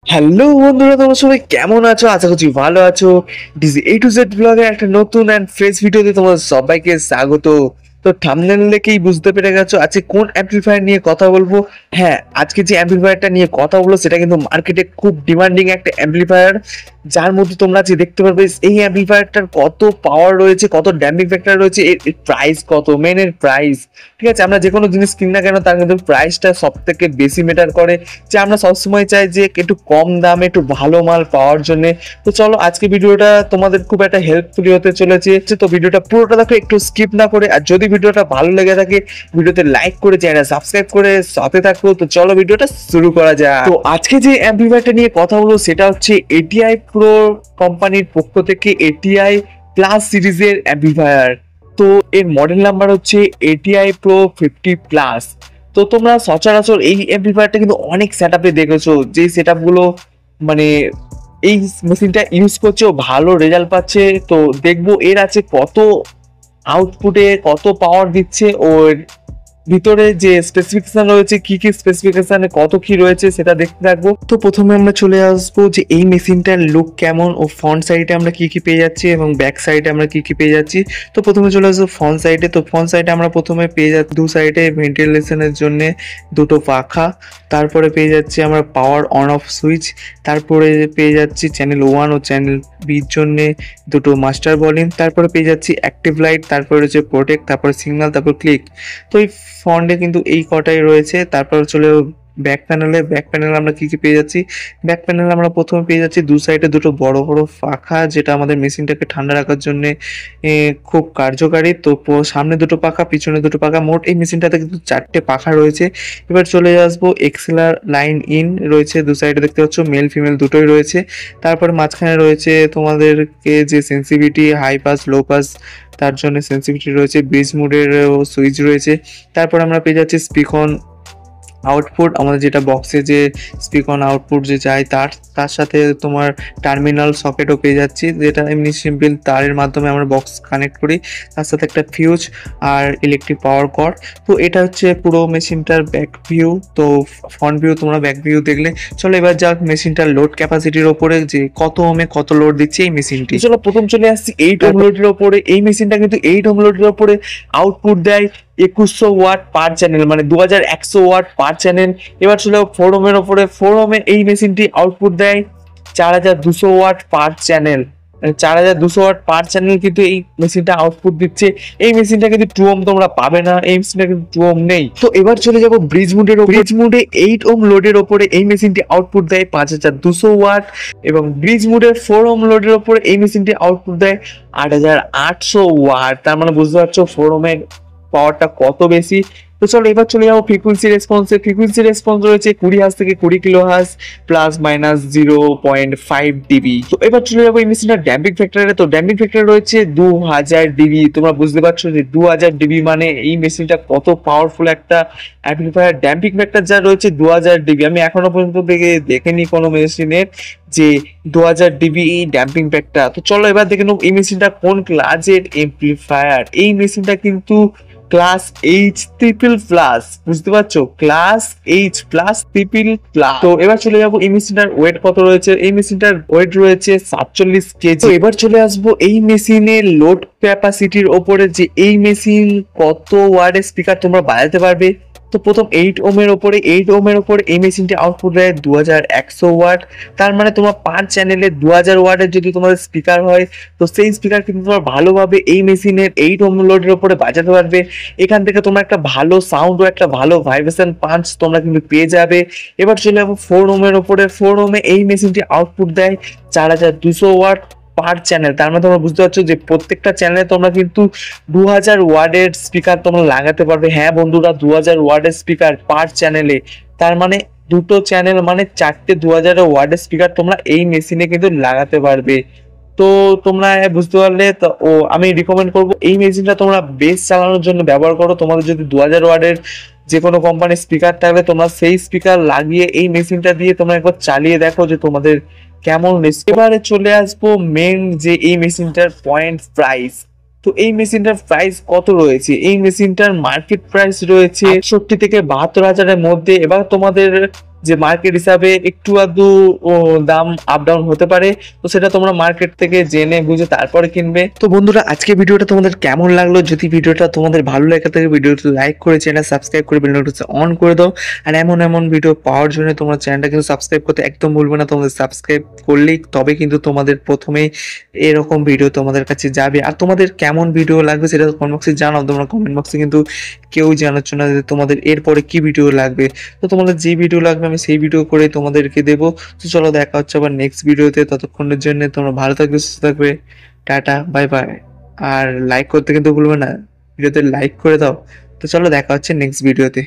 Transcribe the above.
Hello বন্ধুরা, তোমরা সবাই কেমন আছো? আশা করছি ভালো আছো। ডিজি এ টু জেড ব্লগের একটা নতুন অ্যান্ড ফ্রেশ ভিডিওতে তোমাদের সবাইকে স্বাগত। তো থাম্বনেল দেখেই বুঝতে পেরে গেছো আজকে কোন অ্যাম্পলিফায়ার নিয়ে কথা বলবো। হ্যাঁ, আজকে যে অ্যাম্পলিফায়ারটা নিয়ে কথা বলবো সেটা কিন্তু মার্কেটে খুব ডিমান্ডিং একটা অ্যাম্পলিফায়ার, যার মধ্যে তোমরা আজকে দেখতে পারবে এই অ্যাম্পলিফায়ারটার কত পাওয়ার রয়েছে, কত ড্যাম্পিং ফ্যাক্টর রয়েছে, এর প্রাইস কত, মেনের প্রাইস। ঠিক আছে, আমরা যে কোনো জিনিস কিনি না কেন তার কিন্তু প্রাইসটা সব থেকে বেশি ম্যাটার করে। যে আমরা সবসময় চাই যে একটু কম দামে একটু ভালো মাল পাওয়ার জন্য। তো চলো আজকে ভিডিওটা তোমাদের খুব একটা হেল্পফুলি হতে চলেছে। তো ভিডিওটা পুরোটা দেখো, একটু স্কিপ না করে। আর যদি ভিডিওটা ভালো লেগে থাকে ভিডিওতে লাইক করে চ্যানেল সাবস্ক্রাইব করে সাথে থাকো। তো চলো ভিডিওটা শুরু করা যাক। তো আজকে যে অ্যাম্পলিফায়ারটা নিয়ে কথা বলবো সেটা হচ্ছে এটিআই প্রো কোম্পানির পক্ষ থেকে এটিআই প্লাস সিরিজের অ্যাম্পলিফায়ার। তো এর মডেল নাম্বার হচ্ছে এটিআই প্রো 50+। তো তোমরা সচরাচর এই অ্যাম্পলিফায়ারটা কিন্তু অনেক সেটআপে দেখেছো, যে সেটআপগুলো মানে এই মেশিনটা ইউজ করছে ও ভালো রেজাল্ট পাচ্ছে। তো দেখবো এর আছে কত আউটপুটে কত পাওয়ার দিচ্ছে, ওর ভিতরে যে স্পেসিফিকেশন রয়েছে, কি কি স্পেসিফিকেশনে কত কি রয়েছে সেটা দেখতে থাকবো। তো প্রথমে আমরা চলে আসবো যে এই মেশিনটার লুক কেমন, ও ফ্রন্ট সাইডে আমরা কি কি পেয়ে যাচ্ছি এবং ব্যাক সাইডে আমরা কি কি পেয়ে যাচ্ছি। তো প্রথমে চলে আসবো ফ্রন্ট সাইডে। তো ফ্রন্ট সাইডে আমরা প্রথমে পেয়ে যাচ্ছি দু সাইডে ভেন্টিলেশনের জন্য দুটো পাখা, তারপরে পেয়ে যাচ্ছি আমরা পাওয়ার অন অফ সুইচ, তারপরে পেয়ে যাচ্ছি চ্যানেল 1 ও চ্যানেল বির জন্য দুটো মাস্টার ভলিউম, তারপরে পেয়ে যাচ্ছি অ্যাক্টিভ লাইট, তারপরে হচ্ছে প্রোটেক্ট, তারপরে সিগন্যাল, তারপর ক্লিক। তো এই ফন্টে কিন্তু এই কটাই রয়েছে। তারপর চলে ব্যাক প্যানেলে। ব্যাক প্যানেলে আমরা কি কি পেয়ে যাচ্ছি? ব্যাক প্যানেলে আমরা প্রথমে পেয়ে যাচ্ছি দু সাইডে দুটো বড় বড় পাখা, যেটা আমাদের মেশিনটাকে ঠান্ডা রাখার জন্য খুব কার্যকারী। তো সামনে দুটো পাখা, পিছনে দুটো পাখা, মোট এই মেশিনটাতে কিন্তু 4টে পাখা রয়েছে। এবার চলে আসবো এক্সেলার লাইন ইন রয়েছে দু সাইডে, দেখতে পাচ্ছ মেল ফিমেল দুটোই রয়েছে। তারপরে মাঝখানে রয়েছে তোমাদেরকে যে sensitivity high pass low pass তার জন্য সেন্সিভিটি রয়েছে, ব্রিজ মোডের সুইচ রয়েছে। তারপর আমরা পেয়ে যাচ্ছি স্পিক অন আউটপুট, আমাদের যেটা বক্সে যে স্পিক অন আউটপুট যে চাই তার তার সাথে তোমার টার্মিনাল সকেটও পেয়ে যাচ্ছি, যেটা এমনি সিম্পল তারের মাধ্যমে আমরা বক্স কানেক্ট করি। তার সাথে একটা ফিউজ আর ইলেকট্রিক পাওয়ার কর্ড। তো এটা হচ্ছে পুরো মেশিনটার ব্যাক ভিউ। তো ফ্রন্ট ভিউ তোমরা ব্যাক ভিউ দেখলে। চলো এবার যাক মেশিনটার লোড ক্যাপাসিটির ওপরে, যে কত ওমে কত লোড দিচ্ছে এই মেশিনটি। চলো প্রথম চলে আসছি 8 ওম লোডের ওপরে। এই মেশিনটা কিন্তু 8 ওম লোডের ওপরে আউটপুট দেয় 2100 ওয়াট পার চ্যানেল, মানে 2100 ওয়াট পার চ্যানেল। এবার চলে 4 ওমের ওপরে। 4 ওমে এই মেশিনটি আউটপুট দেয় 4200 ওয়াট পার চ্যানেল, 4200 ওয়াট পার চ্যানেল কিন্তু এই মেশিনটা আউটপুট দিচ্ছে। এই মেশিনটা কিন্তু 2 ওম তোমরা পাবে না, এই মেশিনটা কিন্তু 2 ওম নেই। তো এবার চলে যাব ব্রিজ মোডের ওপর। ব্রিজ মোডে 8 ওম লোডের ওপরে এই মেশিনটি আউটপুট দেয় 5200 ওয়াট, এবং ব্রিজ মোডের 4 ওম লোডের ওপরে এই মেশিনটি আউটপুট দেয় 8800 ওয়াট। তার মানে বুঝতে পারছো 4 ওমের পাওয়ারটা কত বেশি। তো চলো এবার চলে যাবো ফ্রিকুয়েন্সি রেসপন্সে। ফ্রিকুয়েন্সি রেসপন্স রয়েছে 20 হার্জ থেকে 20 kilo hertz, plus minus 0.5 DB. তো এবার চলে যাবো এই মেশিনটার ড্যাম্পিং ফ্যাক্টরে। তো ড্যাম্পিং ফ্যাক্টর রয়েছে 2000 ডিবি। তোমরা বুঝতে পারছো যে 2000 ডিবি মানে এই মেশিনটা কত পাওয়ারফুল একটা অ্যাম্পলিফায়ার। ড্যাম্পিং ফ্যাক্টর যা রয়েছে 2000 ডিবি, আমি এখনো পর্যন্ত দেখিনি কোনো মেশিনের যে 2000 ডিবি ড্যাম্পিং ফ্যাক্টর। তো চলো এবার দেখে নেবো এই মেশিনটা কোন ক্লাসের অ্যাম্পলিফায়ার। এই মেশিনটা কিন্তু ক্লাস এইচ ট্রিপল প্লাস, বুঝতে পারছো, class H plus triple plus. তো এবার চলে যাবো এই মেশিনটার ওয়েট কত রয়েছে। এই মেশিনটার ওয়েট রয়েছে 47 কেজি। এবার চলে আসবো এই মেশিনের লোড ক্যাপাসিটির ওপরে, যে এই মেশিন কত ওয়াটের স্পিকার তোমরা বাজাতে পারবে। তো প্রথম 8 ওমের ওপরে এই মেশিনটি আউটপুট দেয় 2100 ওয়াট। তার মানে তোমার 5 চ্যানেলে 2000 ওয়াটের যদি তোমাদের স্পিকার হয়, তো সেই স্পিকার কিন্তু তোমরা ভালোভাবে এই মেশিনের 8 ওম লোডের উপরে বাজাতে পারবে। এখান থেকে তোমরা একটা ভালো সাউন্ড ও একটা ভালো ভাইব্রেশন পাঞ্চ তোমরা কিন্তু পেয়ে যাবে। এবার চলে যাবো 4 ওমের উপরে। 4 ওমে এই মেশিনটি আউটপুট দেয় 4200 ওয়াট পার চ্যানেল। তার মানে তোমরা বুঝতে পারছো যে প্রত্যেকটা চ্যানেলে তোমরা কিন্তু 2000 ওয়াটের স্পিকার তোমরা লাগাতে পারবে। হ্যাঁ বন্ধুরা, 2000 ওয়াটের স্পিকার পার চ্যানেলে, তার মানে দুটো চ্যানেল মানে 4টে 2000 ওয়াটের স্পিকার তোমরা এই মেশিনে কিন্তু লাগাতে পারবে। তো তোমরা বুঝতে পারলে। তো আমি রিকমেন্ড করবো এই মেশিনটা তোমরা বেস চালানোর জন্য ব্যবহার করো। তোমাদের যদি 2000 ওয়াটের যে কোনো কোম্পানির স্পিকার থাকলে তোমরা সেই স্পিকার লাগিয়ে এই মেশিনটা দিয়ে তোমরা একবার চালিয়ে দেখো যে তোমাদের কেমন। এবারে চলে আসবো মেন যে এই মেশিনটার পয়েন্ট প্রাইস। তো এই মেশিনটার প্রাইস কত রয়েছে? এই মেশিনটার মার্কেট প্রাইস রয়েছে 61 থেকে 72 হাজারের মধ্যে। এবার তোমাদের যে মার্কেট হিসাবে একটু আধটু দাম আপ ডাউন হতে পারে, তো সেটা তোমরা মার্কেট থেকে জেনে বুঝে তারপরে কিনবে। তো বন্ধুরা, আজকে ভিডিওটা তোমাদের কেমন লাগলো? যদি ভিডিওটা তোমাদের ভালো লাগে থাকে ভিডিওটা লাইক করে চ্যানেল সাবস্ক্রাইব করে বেল নোটিফিকেশন অন করে দাও। আর এমন এমন ভিডিও পাওয়ার জন্য তোমরা চ্যানেলটা কিন্তু সাবস্ক্রাইব করতে একদম ভুলবে না। তোমাদের সাবস্ক্রাইব করলেই তবে কিন্তু তোমাদের প্রথমেই এরকম ভিডিও তোমাদের কাছে যাবে। আর তোমাদের কেমন ভিডিও লাগবে সেটা কমেন্ট বক্সে জানাও। তোমরা কমেন্ট বক্সে কিন্তু কেউ জানাচ্ছ না যে তোমাদের এরপরে কি ভিডিও লাগবে। তো তোমাদের যে ভিডিও লাগবে আমি সেই ভিডিও করে তোমাদেরকে দেবো। তো চলো, দেখা হচ্ছে আবার নেক্সট ভিডিওতে। ততক্ষণের জন্য তোমরা ভালো থাকবে, সুস্থ থাকবে। Tata, bye bye. আর লাইক করতে কিন্তু ভুলবে না, ভিডিওতে লাইক করে দাও। তো চলো, দেখা হচ্ছে নেক্সট ভিডিওতে।